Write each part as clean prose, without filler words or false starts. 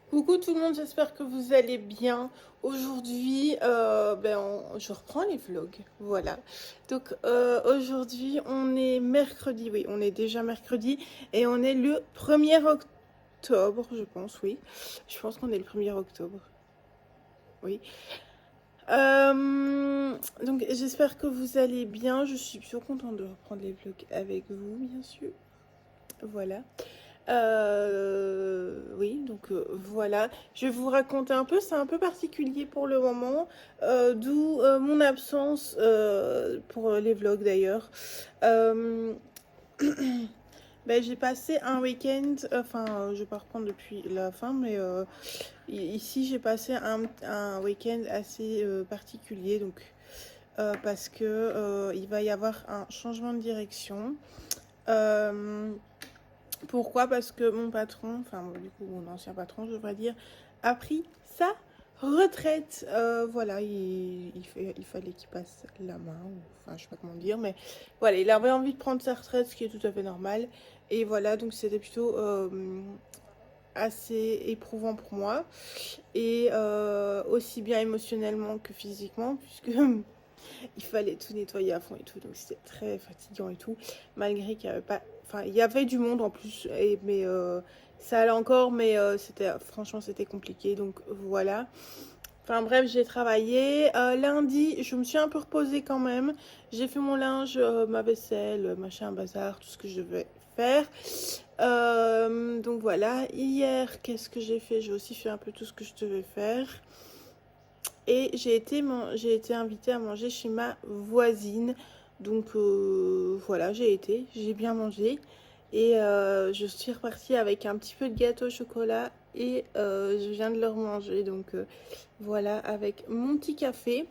Coucou tout le monde, j'espère que vous allez bien. Aujourd'hui, je reprends les vlogs, voilà. Donc aujourd'hui, on est mercredi, oui, on est déjà mercredi et on est le 1er octobre, je pense, oui. Je pense qu'on est le 1er octobre, oui. Donc j'espère que vous allez bien. Je suis plutôt contente de reprendre les vlogs avec vous, bien sûr. Voilà. Oui, donc voilà. Je vais vous raconter un peu, c'est un peu particulier pour le moment, d'où mon absence pour les vlogs d'ailleurs. Euh, j'ai passé un week-end, je vais pas reprendre depuis la fin, mais ici j'ai passé un week-end assez particulier, donc parce que il va y avoir un changement de direction. Euh, Pourquoi? Parce que mon patron, du coup mon ancien patron, je devrais dire, a pris sa retraite. Voilà, il fallait qu'il passe la main, je sais pas comment dire, mais voilà, il avait envie de prendre sa retraite, ce qui est tout à fait normal. Et voilà, donc c'était plutôt assez éprouvant pour moi, et aussi bien émotionnellement que physiquement, puisque il fallait tout nettoyer à fond et tout, donc c'était très fatigant et tout, malgré qu'il y avait pas, il y avait du monde en plus, mais ça allait encore, mais franchement c'était compliqué, donc voilà. Enfin bref, j'ai travaillé. Lundi, je me suis un peu reposée quand même. J'ai fait mon linge, ma vaisselle, machin, bazar, tout ce que je devais faire. Donc voilà. Hier, qu'est-ce que j'ai fait? J'ai aussi fait un peu tout ce que je devais faire. Et j'ai été invitée à manger chez ma voisine. Donc voilà, j'ai bien mangé. Et je suis repartie avec un petit peu de gâteau au chocolat. Et je viens de le remanger. Donc voilà, avec mon petit café.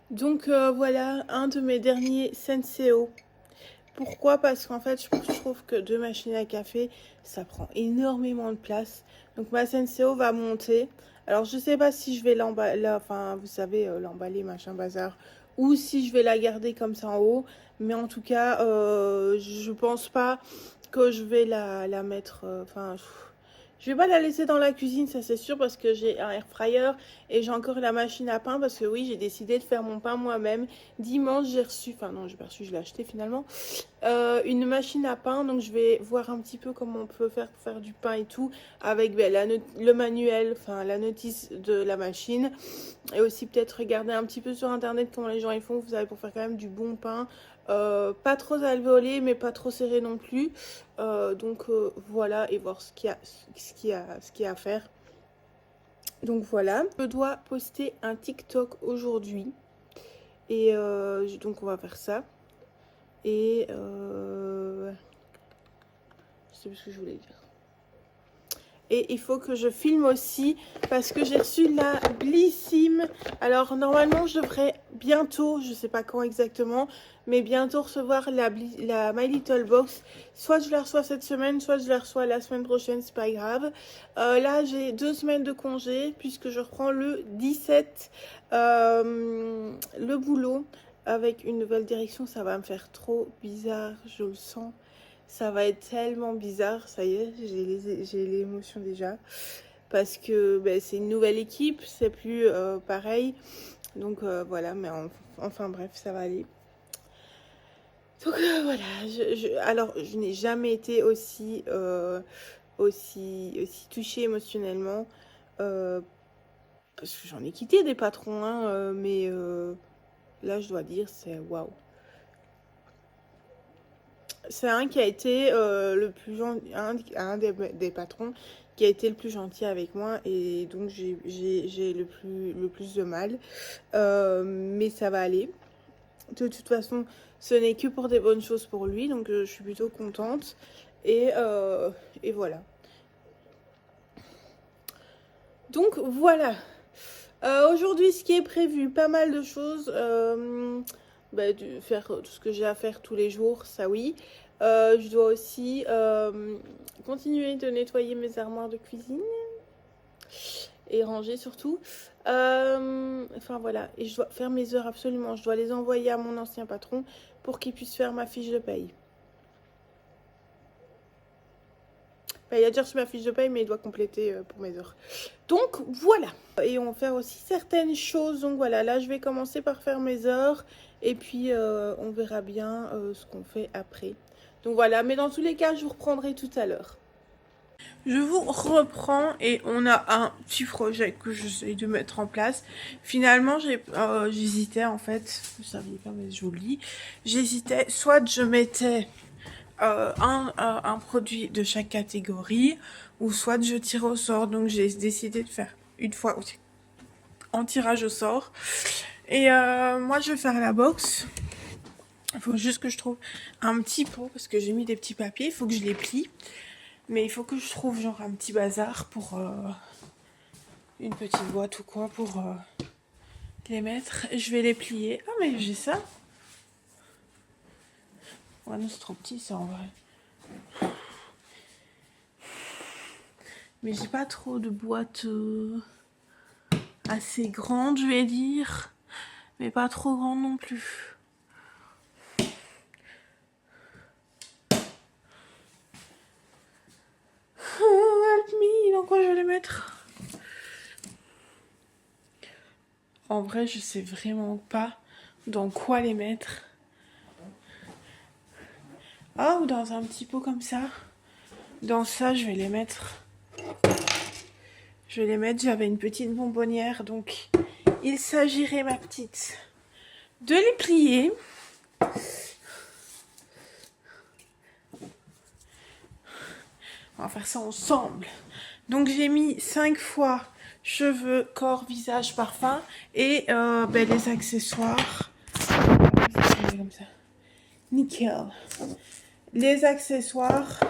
Donc voilà, un de mes derniers Senseo. Pourquoi? Parce qu'en fait, je trouve que deux machines à café, ça prend énormément de place. Donc ma Senseo va monter. Alors je sais pas si je vais l'emballer, enfin vous savez, l'emballer, machin bazar, ou si je vais la garder comme ça en haut. Mais en tout cas, je pense pas que je vais la mettre, je vais pas la laisser dans la cuisine, ça c'est sûr, parce que j'ai un air fryer et j'ai encore la machine à pain, parce que oui, j'ai décidé de faire mon pain moi-même. Dimanche, j'ai reçu, enfin non, j'ai pas reçu, je l'ai acheté finalement, une machine à pain. Donc je vais voir un petit peu comment on peut faire pour faire du pain et tout, avec le manuel, enfin la notice de la machine, et aussi peut-être regarder un petit peu sur internet comment les gens ils font, vous savez, pour faire quand même du bon pain, pas trop alvéolé mais pas trop serré non plus. Donc voilà, et voir ce qu'il y a à faire. Donc voilà, je dois poster un TikTok aujourd'hui, et donc on va faire ça. Et je sais plus ce que je voulais dire. Et il faut que je filme aussi, parce que j'ai reçu la Blissim. Alors normalement je devrais bientôt, je sais pas quand exactement, mais bientôt recevoir la My Little Box. Soit je la reçois cette semaine, soit je la reçois la semaine prochaine, c'est pas grave. Là j'ai 2 semaines de congé, puisque je reprends le 17 le boulot, avec une nouvelle direction. Ça va me faire trop bizarre, je le sens. Ça va être tellement bizarre, ça y est, j'ai l'émotion déjà. Parce que c'est une nouvelle équipe, c'est plus pareil. Donc voilà, mais enfin bref, ça va aller. Donc voilà, alors je n'ai jamais été aussi touchée émotionnellement. euh, Parce que j'en ai quitté des patrons, hein, mais là je dois dire, c'est waouh. C'est un qui a été le plus gentil, un des patrons qui a été le plus gentil avec moi, et donc j'ai le plus de mal. Mais ça va aller. De toute façon, ce n'est que pour des bonnes choses pour lui, donc je suis plutôt contente. Et voilà. Donc voilà. Aujourd'hui, ce qui est prévu, pas mal de choses. De faire tout ce que j'ai à faire tous les jours, ça oui. Je dois aussi continuer de nettoyer mes armoires de cuisine et ranger surtout. Enfin voilà, et je dois faire mes heures absolument. Je dois les envoyer à mon ancien patron pour qu'il puisse faire ma fiche de paye. Enfin, il a déjà reçu ma fiche de paye, mais il doit compléter pour mes heures. Donc, voilà. Et on va faire aussi certaines choses. Donc, voilà, là, je vais commencer par faire mes heures. Et puis, on verra bien ce qu'on fait après. Donc, voilà. Mais dans tous les cas, je vous reprendrai tout à l'heure. Je vous reprends et on a un petit projet que j'essaie de mettre en place. Finalement, j'hésitais en fait, vous saviez pas mais je vous le dis, j'hésitais, soit je mettais un produit de chaque catégorie, ou soit je tirais au sort. Donc j'ai décidé de faire une fois en tirage au sort. Et moi je vais faire la box. Il faut juste que je trouve un petit pot, parce que j'ai mis des petits papiers, il faut que je les plie. Mais il faut que je trouve genre un petit bazar pour une petite boîte ou quoi pour les mettre. Je vais les plier. Ah mais j'ai ça. Ouais non c'est trop petit ça en vrai. Mais j'ai pas trop de boîtes assez grandes je vais dire. Mais pas trop grandes non plus. Help me, dans quoi je vais les mettre? En vrai, je sais vraiment pas dans quoi les mettre. Ah, ou dans un petit pot comme ça. Dans ça, je vais les mettre. Je vais les mettre, j'avais une petite bonbonnière, donc il s'agirait, ma petite, de les plier. On va faire ça ensemble. Donc j'ai mis 5 fois cheveux, corps, visage, parfum et les accessoires. Comme ça. Nickel. Les accessoires.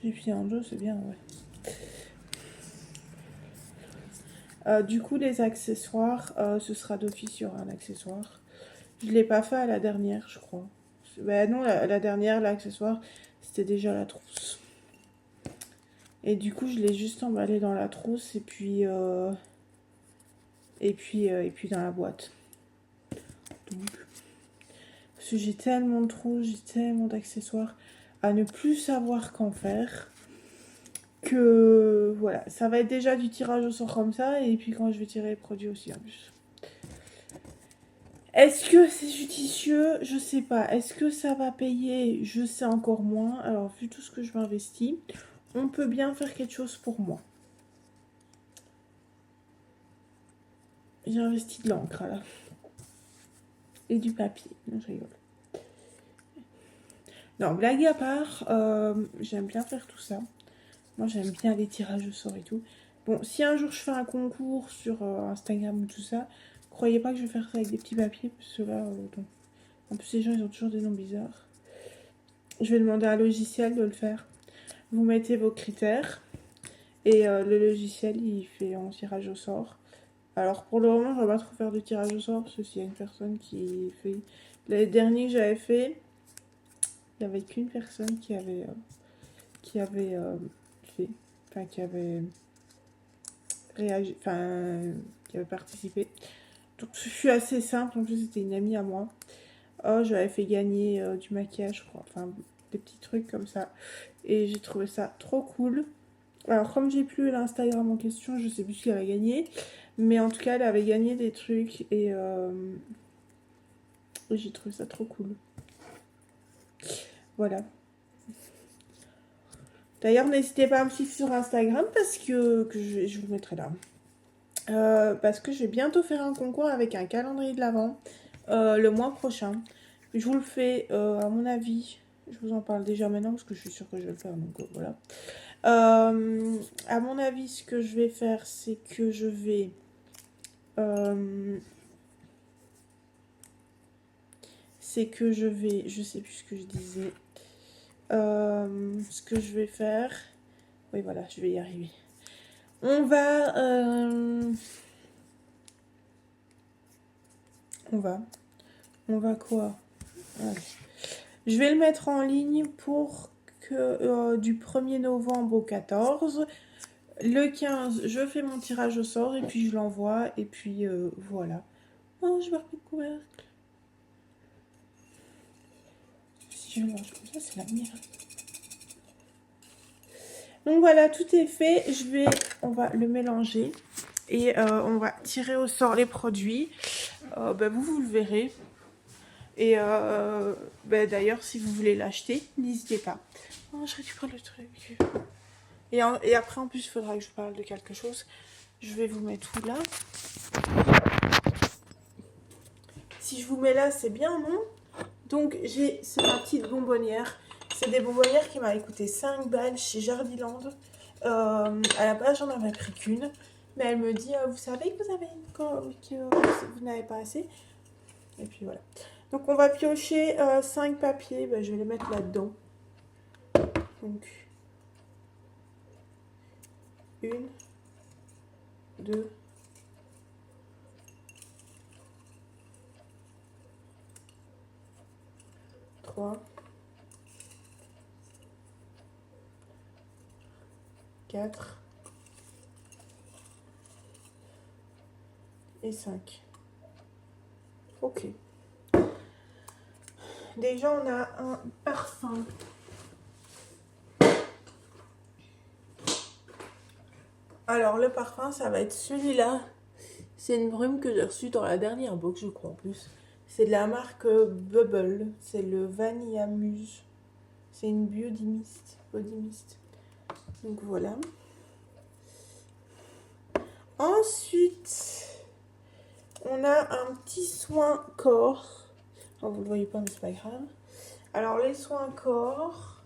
J'ai plié en deux, c'est bien, ouais. Du coup, les accessoires, ce sera d'office sur un accessoire. Je ne l'ai pas fait à la dernière, je crois. Ben non, la dernière, l'accessoire, c'était déjà la trousse. Et du coup, je l'ai juste emballé dans la trousse et puis dans la boîte. Donc, parce que j'ai tellement de trousses, j'ai tellement d'accessoires à ne plus savoir qu'en faire. Que voilà, ça va être déjà du tirage au sort comme ça. Et puis quand je vais tirer les produits aussi en plus. Est-ce que c'est judicieux? Je sais pas. Est-ce que ça va payer? Je sais encore moins. Alors vu tout ce que je m'investis, on peut bien faire quelque chose pour moi. J'ai investi de l'encre là. Et du papier. Non, je rigole. Non, blague à part, j'aime bien faire tout ça. Moi, j'aime bien les tirages au sort et tout. Bon, si un jour je fais un concours sur Instagram ou tout ça, croyez pas que je vais faire ça avec des petits papiers, parce que là, en plus les gens ils ont toujours des noms bizarres. Je vais demander à un logiciel de le faire. Vous mettez vos critères et le logiciel il fait un tirage au sort. Alors pour le moment, je vais pas trop faire de tirage au sort, parce que s'il y a une personne qui fait... Les derniers que j'avais fait, il n'y avait qu'une personne qui avait fait, enfin qui avait réagi, enfin qui avait participé. Donc je suis assez simple, en plus c'était une amie à moi. Oh, j'avais fait gagner du maquillage, je crois, enfin des petits trucs comme ça. Et j'ai trouvé ça trop cool. Alors comme j'ai plus l'Instagram en question, je sais plus ce qu'elle avait gagné. Mais en tout cas, elle avait gagné des trucs et j'ai trouvé ça trop cool. Voilà. D'ailleurs, n'hésitez pas à me suivre sur Instagram parce que je vous mettrai là. Parce que je vais bientôt faire un concours avec un calendrier de l'Avent le mois prochain. Je vous le fais à mon avis. Je vous en parle déjà maintenant parce que je suis sûre que je vais le faire. Donc voilà. À mon avis, ce que je vais faire, c'est que je vais... je sais plus ce que je disais. Ce que je vais faire... Oui, voilà, je vais y arriver. On va quoi? Ouais. Je vais le mettre en ligne pour que du 1er novembre au 14. Le 15, je fais mon tirage au sort et puis je l'envoie. Et puis voilà. Oh, je marque le couvercle. Si je mélange comme ça, c'est la mienne. Donc voilà, tout est fait. On va le mélanger et on va tirer au sort les produits. Vous le verrez. Et d'ailleurs, si vous voulez l'acheter, n'hésitez pas. Oh, je récupère le truc. Et après, en plus, il faudra que je parle de quelque chose. Je vais vous mettre tout là. Si je vous mets là, c'est bien, non? Donc, c'est ma petite bonbonnière. C'est des bonbonnières qui m'avaient coûté 5 balles chez Jardiland. À la base, j'en avais pris qu'une. Mais elle me dit, vous savez que vous n'avez pas assez. Et puis voilà. Donc, on va piocher 5 papiers. Je vais les mettre là-dedans. Donc, 1, 2, 3, 4 et 5. Ok. Déjà, on a un parfum. Alors, le parfum, ça va être celui-là. C'est une brume que j'ai reçue dans la dernière box, je crois, en plus. C'est de la marque Bubble. C'est le Vanilla Muse. C'est une Body Mist. Donc, voilà. Ensuite, on a un petit soin corps. Oh, vous ne le voyez pas, mais c'est pas grave. Alors, les soins corps,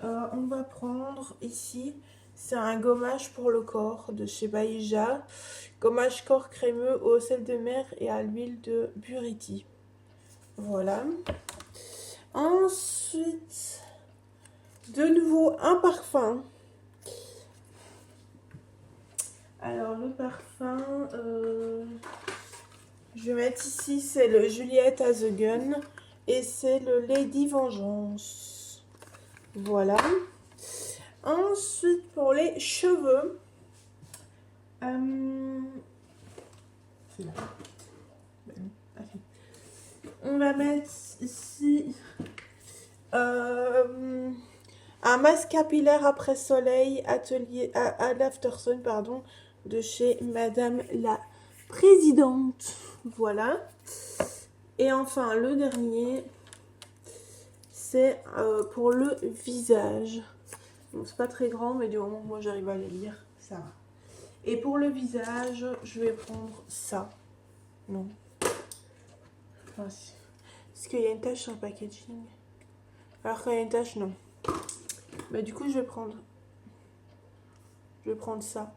on va prendre ici... C'est un gommage pour le corps de chez Baïja. Gommage corps crémeux au sel de mer et à l'huile de buriti. Voilà. Ensuite, de nouveau, un parfum. Alors, le parfum, je vais mettre ici, c'est le Juliette as a Gun. Et c'est le Lady Vengeance. Voilà. Ensuite, pour les cheveux, on va mettre ici un masque capillaire après soleil atelier à l'Aftersun, pardon, de chez Madame la Présidente. Voilà. Et enfin, le dernier, c'est pour le visage. Bon, c'est pas très grand, mais du moment que moi j'arrive à les lire, ça va. Et pour le visage, je vais prendre ça. Non. Enfin, si. Est-ce qu'il y a une tache sur le packaging? Alors qu'il y a une tache, non. Du coup, je vais prendre ça.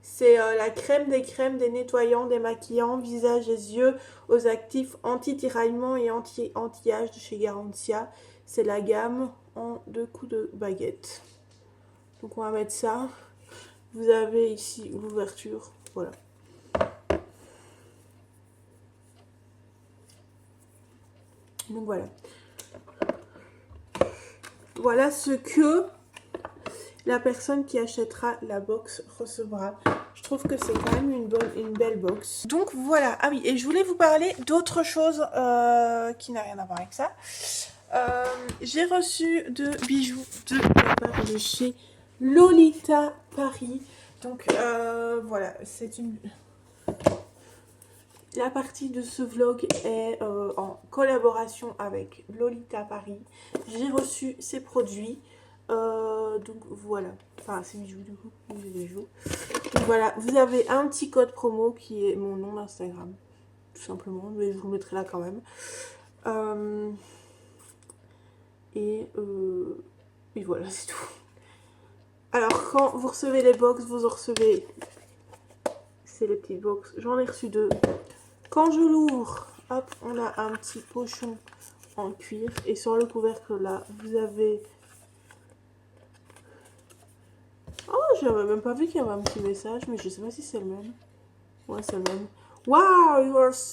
C'est la crème des crèmes, des nettoyants, des maquillants, visage et yeux aux actifs anti-tiraillement et anti-âge de chez Garantia. C'est la gamme en 2 coups de baguette. Donc on va mettre ça. Vous avez ici l'ouverture. Voilà. Donc voilà. Voilà ce que la personne qui achètera la box recevra. Je trouve que c'est quand même une belle box. Donc voilà. Ah oui, et je voulais vous parler d'autre chose qui n'a rien à voir avec ça. J'ai reçu de bijoux de la part de chez Lolita Paris. Donc voilà, c'est une... La partie de ce vlog est en collaboration avec Lolita Paris. J'ai reçu ces produits. Donc voilà. Enfin, ces bijoux du coup. Des bijoux. Donc voilà, vous avez un petit code promo qui est mon nom d'Instagram. Tout simplement. Mais je vous le mettrai là quand même. Et voilà, c'est tout. Alors, quand vous recevez les box, vous en recevez... C'est les petites box. J'en ai reçu 2. Quand je l'ouvre, hop, on a un petit pochon en cuir. Et sur le couvercle, là, vous avez... Oh, j'avais même pas vu qu'il y avait un petit message, mais je sais pas si c'est le même. Ouais, c'est le même. Wow,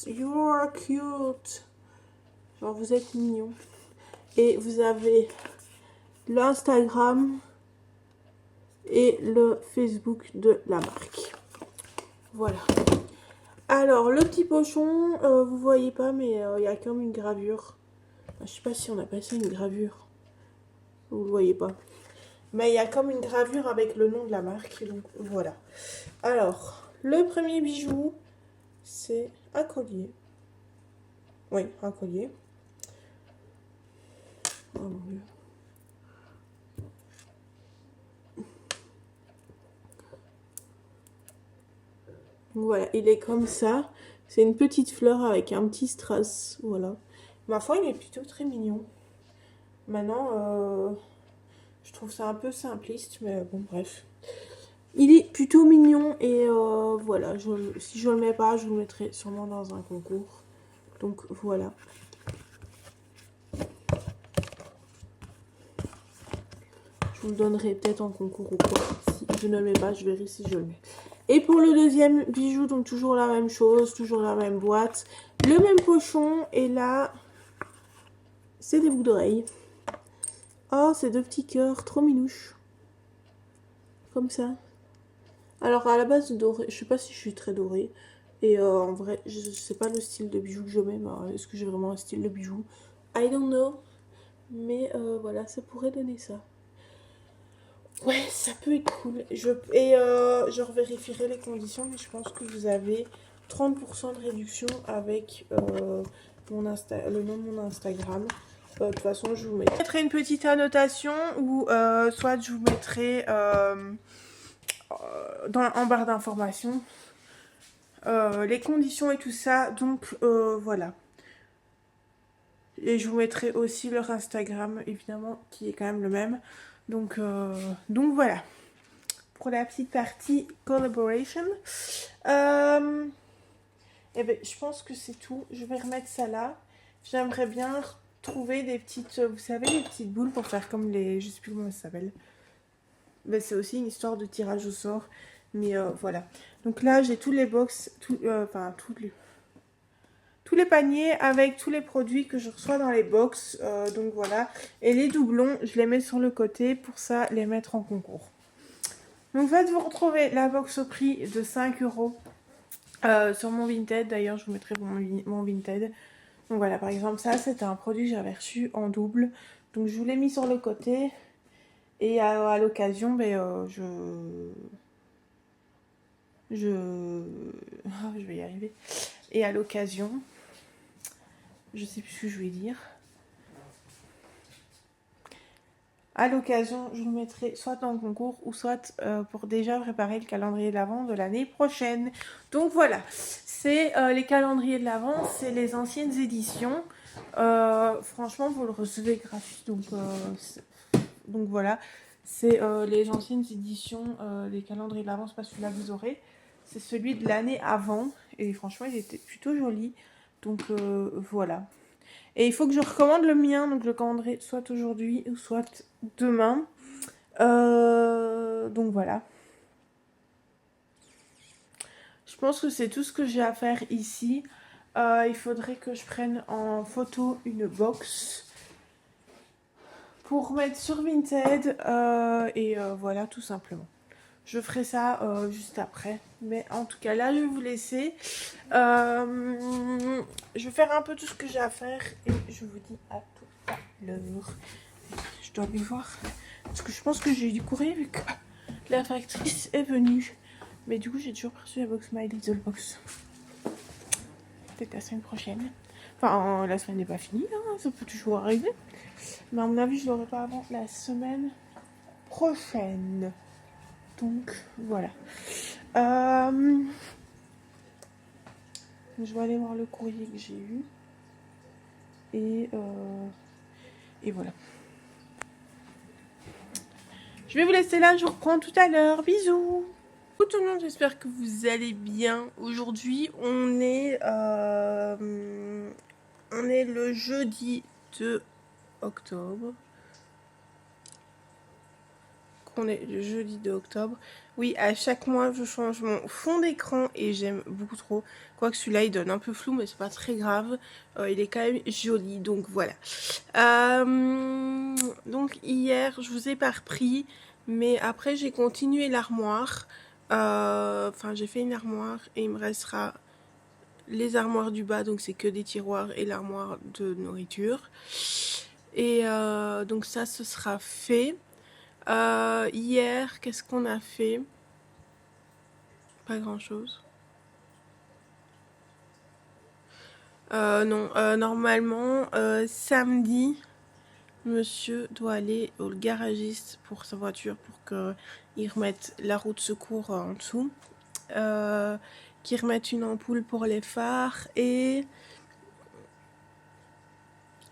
you are cute. Genre, vous êtes mignon. Et vous avez l'Instagram et le Facebook de la marque. Voilà. Alors, le petit pochon, vous voyez pas, mais il y a comme une gravure Je sais pas si on appelle ça une gravure. Vous le voyez pas. Mais il y a comme une gravure avec le nom de la marque. Donc voilà. Alors, le premier bijou, c'est un collier. Oui, un collier. Oh mon Dieu. Voilà, il est comme ça. C'est une petite fleur avec un petit strass. Voilà. Ma foi, il est plutôt très mignon. Maintenant, je trouve ça un peu simpliste, mais bon, bref. Il est plutôt mignon et voilà. Si je le mets pas, je le mettrai sûrement dans un concours. Donc voilà. Je vous le donnerai peut-être en concours ou quoi. Si je ne le mets pas, je verrai si je le mets. Et pour le deuxième bijou, donc toujours la même chose, toujours la même boîte. Le même pochon. Et là, c'est des boucles d'oreilles. Oh, c'est deux petits cœurs, trop minouches. Comme ça. Alors à la base doré, je sais pas si je suis très dorée. Et en vrai, je sais pas le style de bijoux que je mets. Est-ce que j'ai vraiment un style de bijoux? I don't know. Mais voilà, ça pourrait donner ça. Ouais, ça peut être cool. Je revérifierai les conditions, mais je pense que vous avez 30% de réduction avec le nom de mon Instagram. De toute façon, je vous mettrai une petite annotation ou soit je vous mettrai en barre d'informations les conditions et tout ça. Donc voilà. Et je vous mettrai aussi leur Instagram, évidemment, qui est quand même le même. Donc voilà. Pour la petite partie collaboration. Et ben, je pense que c'est tout. Je vais remettre ça là. J'aimerais bien trouver des petites, vous savez, les petites boules pour faire comme les, je sais plus comment ça s'appelle. Ben, c'est aussi une histoire de tirage au sort. Mais voilà. Donc là, j'ai tous les box, tous les paniers avec tous les produits que je reçois dans les box. Donc voilà. Et les doublons, je les mets sur le côté pour ça les mettre en concours. Donc en fait, vous retrouvez la box au prix de 5 € sur mon Vinted. D'ailleurs, je vous mettrai mon Vinted. Donc voilà, par exemple, ça, c'était un produit que j'avais reçu en double. Donc je vous l'ai mis sur le côté. Et à l'occasion, ben, je vais y arriver. Et à l'occasion, je sais plus ce que je vais dire. À l'occasion, je vous mettrai soit dans le concours ou soit pour déjà préparer le calendrier de l'Avent de l'année prochaine. Donc voilà, c'est les calendriers de l'Avent, c'est les anciennes éditions. Franchement, vous le recevez gratuit, donc voilà. C'est les anciennes éditions, les calendriers de l'Avent, c'est pas celui-là que vous aurez. C'est celui de l'année avant. Et franchement, il était plutôt joli. Donc voilà. Et il faut que je recommande le mien, donc je le commanderai soit aujourd'hui ou soit demain. Donc voilà. Je pense que c'est tout ce que j'ai à faire ici. Il faudrait que je prenne en photo une box pour mettre sur Vinted. Et voilà, tout simplement. Je ferai ça juste après. Mais en tout cas, là, je vais vous laisser. Je vais faire un peu tout ce que j'ai à faire. Et je vous dis à tout à l'heure. Je dois aller voir. Parce que je pense que j'ai dû courir vu que la factrice est venue. Mais du coup, j'ai toujours reçu la box My Little Box. Peut-être la semaine prochaine. Enfin, la semaine n'est pas finie. Hein, ça peut toujours arriver. Mais à mon avis, je ne l'aurai pas avant la semaine prochaine. Donc voilà. Je vais aller voir le courrier que j'ai eu. Et voilà. Je vais vous laisser là, je vous reprends tout à l'heure. Bisous. Coucou tout le monde, j'espère que vous allez bien. Aujourd'hui, on est le jeudi 2 octobre. On est le jeudi 2 octobre. Oui, à chaque mois, je change mon fond d'écran et j'aime beaucoup trop. Quoique celui-là, il donne un peu flou, mais c'est pas très grave. Il est quand même joli, donc voilà. Donc hier, je vous ai pas repris, mais après, j'ai continué l'armoire. Enfin, j'ai fait une armoire et il me restera les armoires du bas, donc c'est que des tiroirs et l'armoire de nourriture. Et donc ça, ce sera fait. Hier, qu'est-ce qu'on a fait? Pas grand-chose. Non, normalement, samedi, monsieur doit aller au garagiste pour sa voiture pour qu'il remette la roue de secours en dessous. Qu'il remette une ampoule pour les phares et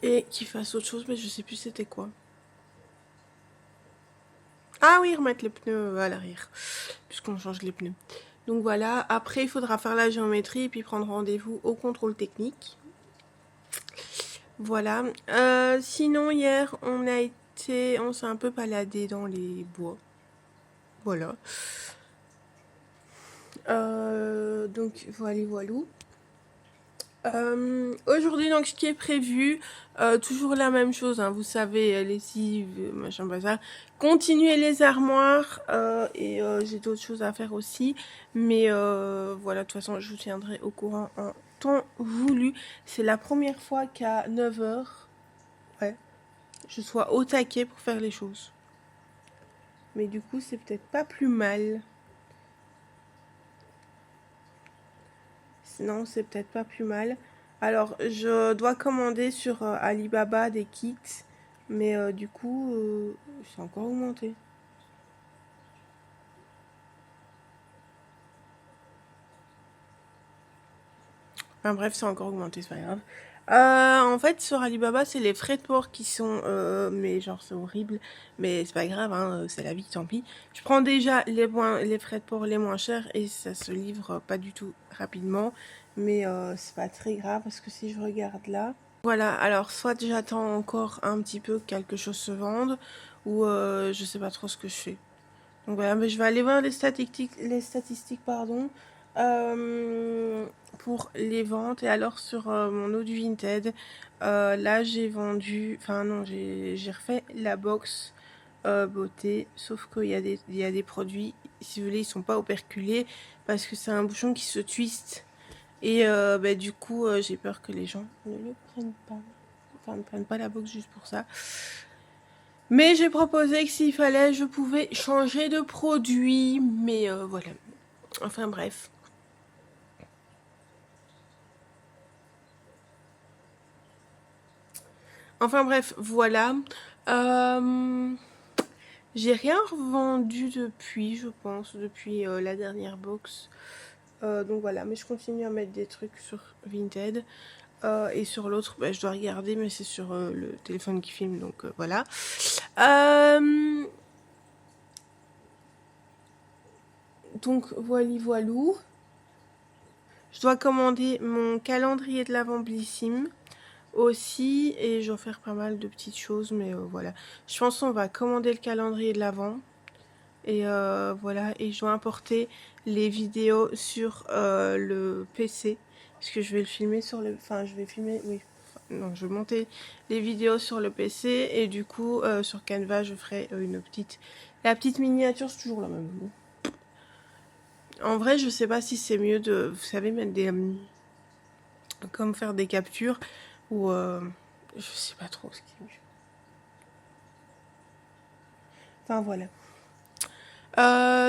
qu'il fasse autre chose, mais je sais plus c'était quoi. Ah oui, remettre les pneus à l'arrière, puisqu'on change les pneus. Donc voilà, après il faudra faire la géométrie et puis prendre rendez-vous au contrôle technique. Voilà. Sinon hier on s'est un peu baladé dans les bois. Voilà. Donc voilà. Aujourd'hui, donc, ce qui est prévu, toujours la même chose, hein, vous savez, lessive, machin, bazar. Continuer les armoires, et j'ai d'autres choses à faire aussi. Mais voilà, de toute façon, je vous tiendrai au courant en temps voulu. C'est la première fois qu'à 9 heures, ouais, je sois au taquet pour faire les choses. Mais du coup, c'est peut-être pas plus mal. Sinon, c'est peut-être pas plus mal. Alors, je dois commander sur Alibaba des kits, mais du coup, c'est encore augmenté. Enfin bref, c'est encore augmenté, c'est pas grave. En fait, sur Alibaba, c'est les frais de port qui sont... mais genre, c'est horrible. Mais c'est pas grave, hein, c'est la vie, tant pis. Je prends déjà les frais de port les moins chers et ça se livre pas du tout rapidement. Mais c'est pas très grave parce que si je regarde là... Voilà, alors soit j'attends encore un petit peu que quelque chose se vende ou je sais pas trop ce que je fais. Donc voilà, mais je vais aller voir les statistiques pardon, pour les ventes. Et alors sur mon autre Vinted, là j'ai vendu, enfin non, j'ai refait la box beauté, sauf qu'il y a des produits, si vous voulez, ils sont pas operculés parce que c'est un bouchon qui se twiste. Et bah, du coup, j'ai peur que les gens ne le prennent pas. Enfin, ne prennent pas la box juste pour ça. Mais j'ai proposé que s'il fallait, je pouvais changer de produit. Mais voilà. Enfin bref. Enfin bref, voilà. J'ai rien revendu depuis, je pense, depuis la dernière box. Donc voilà, mais je continue à mettre des trucs sur Vinted. Et sur l'autre, bah, je dois regarder, mais c'est sur le téléphone qui filme, donc voilà. Donc voilou. Je dois commander mon calendrier de l'Avent Blissim aussi, et je vais faire pas mal de petites choses, mais voilà. Je pense qu'on va commander le calendrier de l'Avent. Et voilà, et je dois importer les vidéos sur le PC. Parce que je vais le filmer sur le... Enfin, je vais filmer... Oui. Non, je vais monter les vidéos sur le PC. Et du coup, sur Canva, je ferai une petite... La petite miniature, c'est toujours la même. Bon. En vrai, je sais pas si c'est mieux de... Vous savez, mettre des... comme faire des captures. Ou... je sais pas trop ce qui est mieux. Enfin, voilà.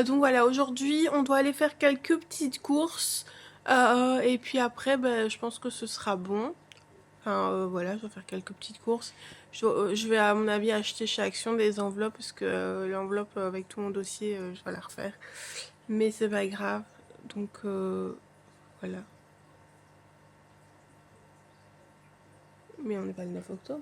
Donc voilà, aujourd'hui on doit aller faire quelques petites courses et puis après ben, je pense que ce sera bon. Enfin voilà, je vais faire quelques petites courses. Je vais à mon avis acheter chez Action des enveloppes parce que l'enveloppe avec tout mon dossier je vais la refaire. Mais c'est pas grave, donc voilà. Mais on n'est pas le 9 octobre.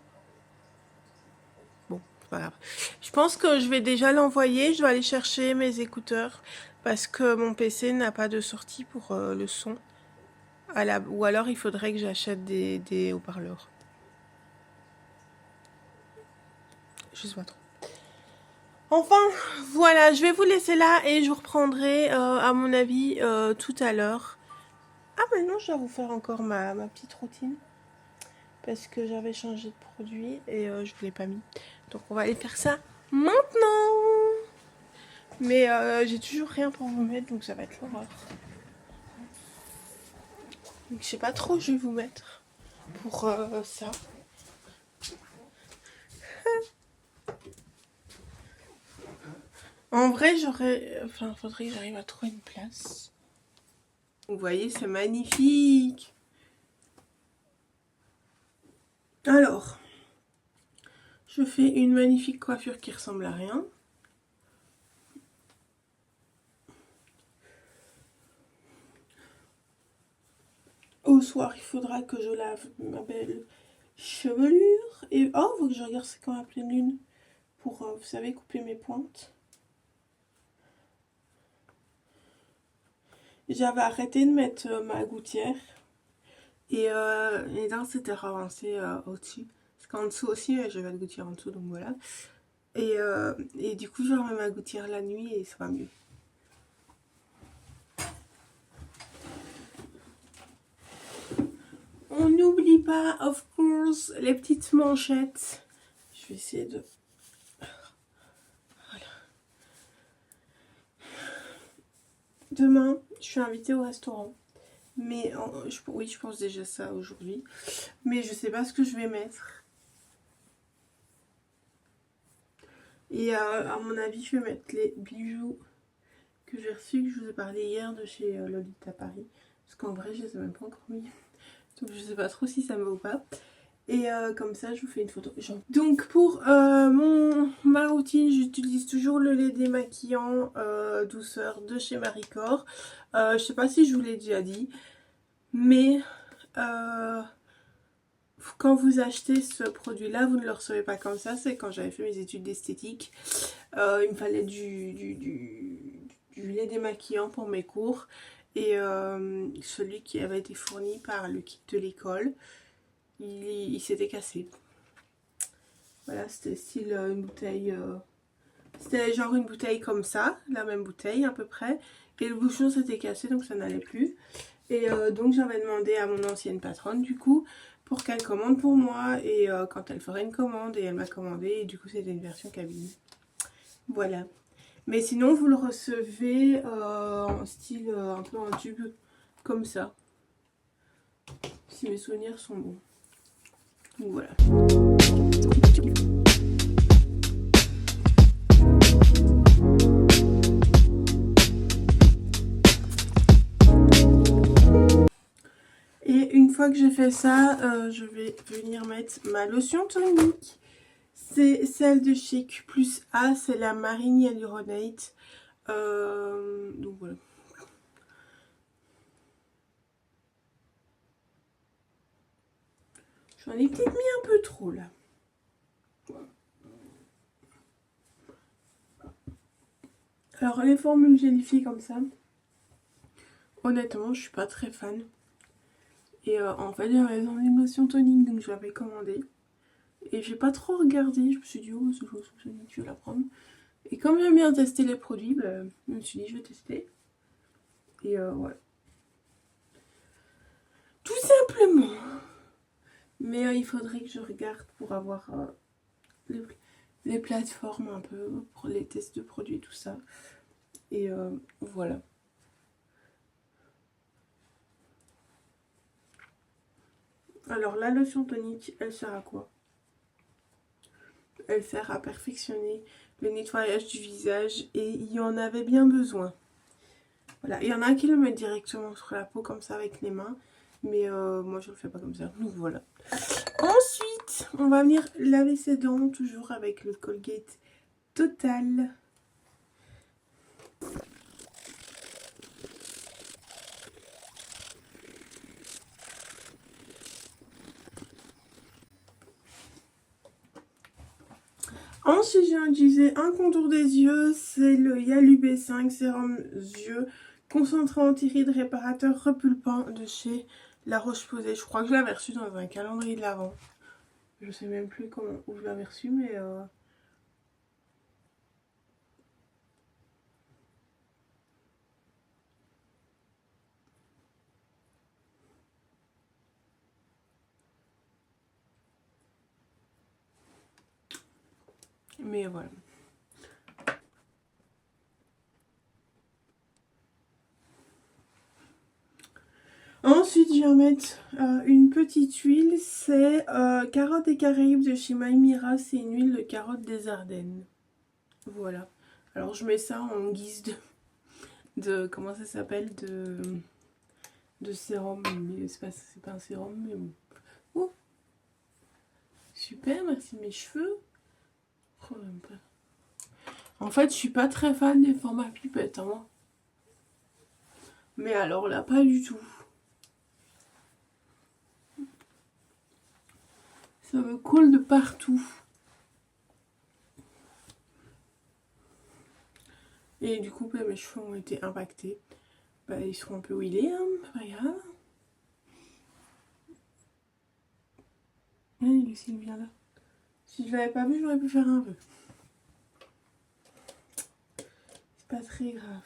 Bon, c'est pas grave. Je pense que je vais déjà l'envoyer. Je dois aller chercher mes écouteurs parce que mon PC n'a pas de sortie pour le son. Ou alors il faudrait que j'achète des haut-parleurs. Je sais pas trop. Enfin, voilà, je vais vous laisser là et je vous reprendrai à mon avis tout à l'heure. Ah mais non, je dois vous faire encore ma petite routine. Parce que j'avais changé de produit et je vous l'ai pas mis. Donc on va aller faire ça maintenant. Mais j'ai toujours rien pour vous mettre, donc ça va être l'horreur. Donc je sais pas trop où je vais vous mettre pour ça. En vrai, faudrait que j'arrive à trouver une place. Vous voyez, c'est magnifique. Alors, je fais une magnifique coiffure qui ressemble à rien. Au soir, il faudra que je lave ma belle chevelure. Et oh, faut que je regarde c'est quand la pleine lune pour, vous savez, couper mes pointes. J'avais arrêté de mettre ma gouttière. Et là, c'était avancé au-dessus. Parce qu'en dessous aussi, j'avais la gouttière en dessous, donc voilà. Et du coup, je remets ma gouttière la nuit et ça va mieux. On n'oublie pas, of course, les petites manchettes. Je vais essayer de... Voilà. Demain, je suis invitée au restaurant. Mais oui, je pense déjà ça aujourd'hui. Mais je sais pas ce que je vais mettre. Et à mon avis, je vais mettre les bijoux que j'ai reçus, que je vous ai parlé hier de chez Lolita Paris. Parce qu'en vrai, je les ai même pas encore mis. Donc je sais pas trop si ça me va ou pas. Et comme ça, je vous fais une photo. Donc pour ma routine, j'utilise toujours le lait démaquillant douceur de chez Marie Corps. Je sais pas si je vous l'ai déjà dit. Mais quand vous achetez ce produit-là, vous ne le recevez pas comme ça. C'est quand j'avais fait mes études d'esthétique. Il me fallait du lait démaquillant pour mes cours. Et celui qui avait été fourni par le kit de l'école, il s'était cassé. Voilà, c'était style une bouteille... c'était genre une bouteille comme ça, la même bouteille à peu près. Et le bouchon s'était cassé, donc ça n'allait plus. Et donc j'avais demandé à mon ancienne patronne du coup pour qu'elle commande pour moi. Et quand elle ferait une commande, et elle m'a commandé. Et du coup c'était une version cabine. Voilà. Mais sinon vous le recevez en style un peu en tube comme ça. Si mes souvenirs sont bons. Donc voilà. Et une fois que j'ai fait ça, je vais venir mettre ma lotion tonique. C'est celle de chez Q plus A, c'est la Marine Hyaluronate. Donc voilà. J'en ai peut-être mis un peu trop là. Alors les formules gélifiées comme ça, honnêtement je suis pas très fan. Et en fait j'avais besoin d'une lotion tonique donc je l'avais commandée. Et j'ai pas trop regardé, je me suis dit oh c'est lotion tonique, je vais la prendre. Et comme j'aime bien tester les produits, bah, je me suis dit je vais tester. Et ouais. Tout simplement. Mais il faudrait que je regarde pour avoir les plateformes un peu, pour les tests de produits, tout ça. Et voilà. Alors la lotion tonique, elle sert à quoi? Elle sert à perfectionner le nettoyage du visage et il y en avait bien besoin. Voilà, il y en a qui le mettent directement sur la peau comme ça avec les mains. Mais moi je le fais pas comme ça, donc voilà. Ensuite, on va venir laver ses dents, toujours avec le Colgate Total. Ensuite, j'ai utilisé un contour des yeux, c'est le Yalu B5 sérum yeux concentré anti-rides réparateur repulpant de chez La Roche-Posay. Je crois que je l'avais reçu dans un calendrier de l'Avent. Je sais même plus où je l'avais reçu, mais... Mais voilà. Ensuite, je vais remettre une petite huile. C'est carottes des Caraïbes de chez Maïmira. C'est une huile de carotte des Ardennes. Voilà. Alors je mets ça en guise de comment ça s'appelle, de sérum. Mais c'est pas un sérum, mais bon. Oh, super, merci mes cheveux. Oh, même pas. En fait, je suis pas très fan des formats pipettes, hein. Mais alors là, pas du tout. Ça me coule de partout. Et du coup, bah, mes cheveux ont été impactés. Bah, ils seront un peu huilés, hein, pas grave. Allez, Lucie vient là. Si je l'avais pas vu, j'aurais pu faire un peu. C'est pas très grave.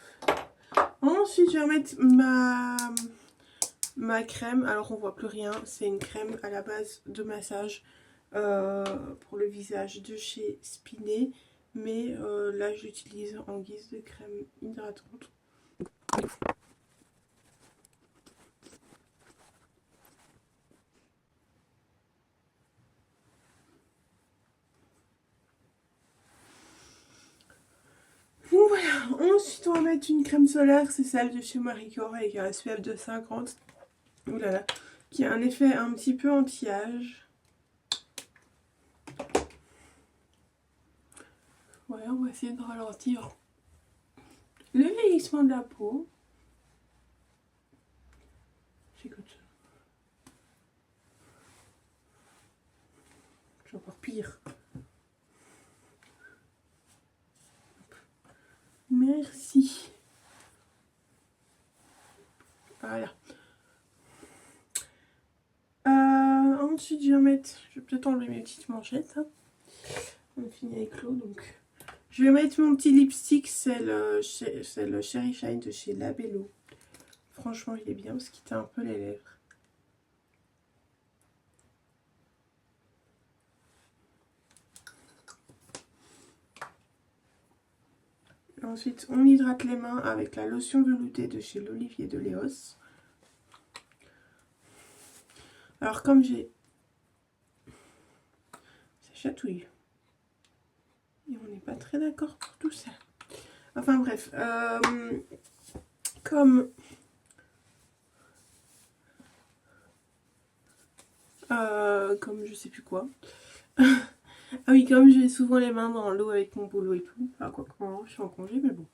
Ensuite, je vais remettre ma crème. Alors, on voit plus rien. C'est une crème à la base de massage pour le visage de chez Spinet. Mais là, je l'utilise en guise de crème hydratante. Donc voilà, ensuite on va mettre une crème solaire, c'est celle de chez Marie Claire avec un SPF de 50. Oulala, qui a un effet un petit peu anti-âge. Voilà, on va essayer de ralentir le vieillissement de la peau. J'écoute. C'est encore pire. Merci. Voilà. Ensuite, je vais peut-être enlever mes petites manchettes. Hein. On finit avec l'eau, donc. Je vais mettre mon petit lipstick, c'est le Cherry Shine de chez Labello. Franchement, il est bien parce qu'il teint un peu les lèvres. Ensuite, on hydrate les mains avec la lotion veloutée de chez l'Olivier de Léos. Alors, comme j'ai... Ça chatouille. Et on n'est pas très d'accord pour tout ça. Enfin bref, comme je sais plus quoi. Ah oui, comme j'ai souvent les mains dans l'eau avec mon boulot et tout. Enfin quoi que je suis en congé, mais bon,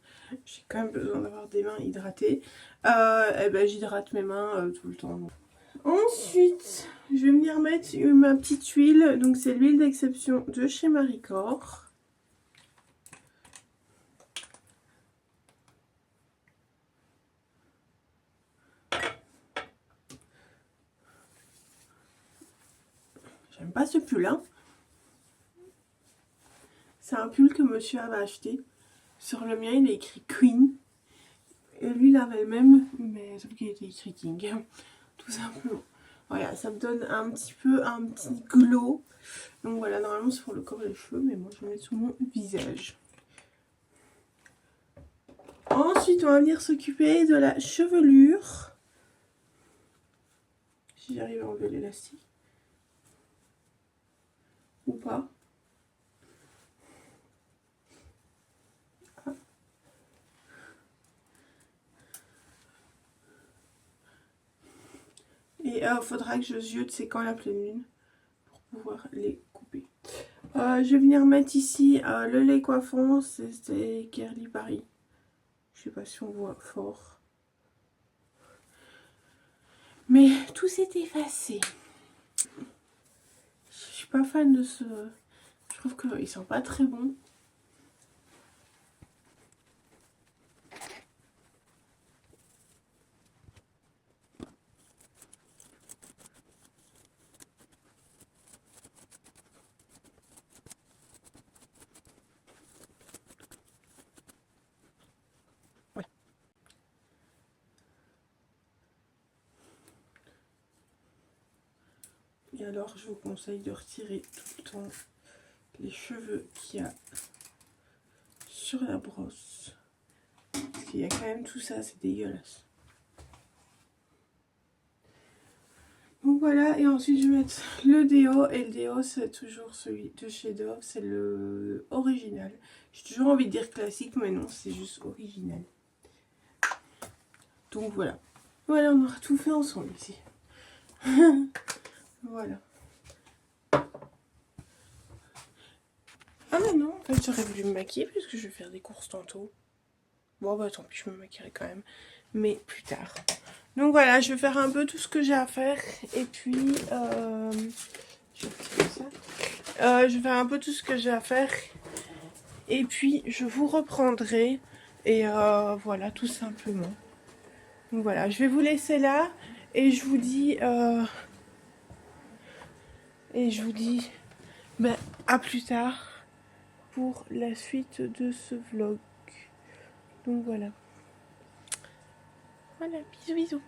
j'ai quand même besoin d'avoir des mains hydratées. Et ben j'hydrate mes mains tout le temps. Ensuite, je vais venir mettre ma petite huile. Donc c'est l'huile d'exception de chez Marie Claire. J'aime pas ce pull, hein. C'est un pull que monsieur avait acheté. Sur le mien, il est écrit Queen. Et lui, il avait le même, mais sauf qu'il était écrit King. Tout simplement. Voilà, ça me donne un petit glow. Donc voilà, normalement c'est pour le corps et les cheveux, mais moi je vais mettre sur mon visage. Ensuite, on va venir s'occuper de la chevelure. Si j'arrive à enlever l'élastique. Ou pas. Et il faudra que je ziote c'est quand la pleine lune pour pouvoir les couper. Je vais venir mettre ici le lait coiffant, c'est Curly Paris. Je sais pas si on voit fort. Mais tout s'est effacé. Je suis pas fan de ce... Je trouve qu'ils sont pas très bons. Et alors, je vous conseille de retirer tout le temps les cheveux qu'il y a sur la brosse. Parce qu'il y a quand même tout ça, c'est dégueulasse. Donc voilà, et ensuite je vais mettre le déo, et le déo c'est toujours celui de chez Dove, c'est le original. J'ai toujours envie de dire classique, mais non, c'est juste original. Donc voilà. Voilà, on aura tout fait ensemble ici. Voilà. Ah mais non, en fait j'aurais voulu me maquiller puisque je vais faire des courses tantôt. Bon bah tant pis, je me maquillerai quand même, mais plus tard. Donc voilà, je vais faire un peu tout ce que j'ai à faire, et puis je vais faire un peu tout ce que j'ai à faire, et puis je vous reprendrai, et voilà, tout simplement. Donc voilà, je vais vous laisser là, et je vous dis ben, à plus tard pour la suite de ce vlog. Donc voilà. Voilà, bisous bisous.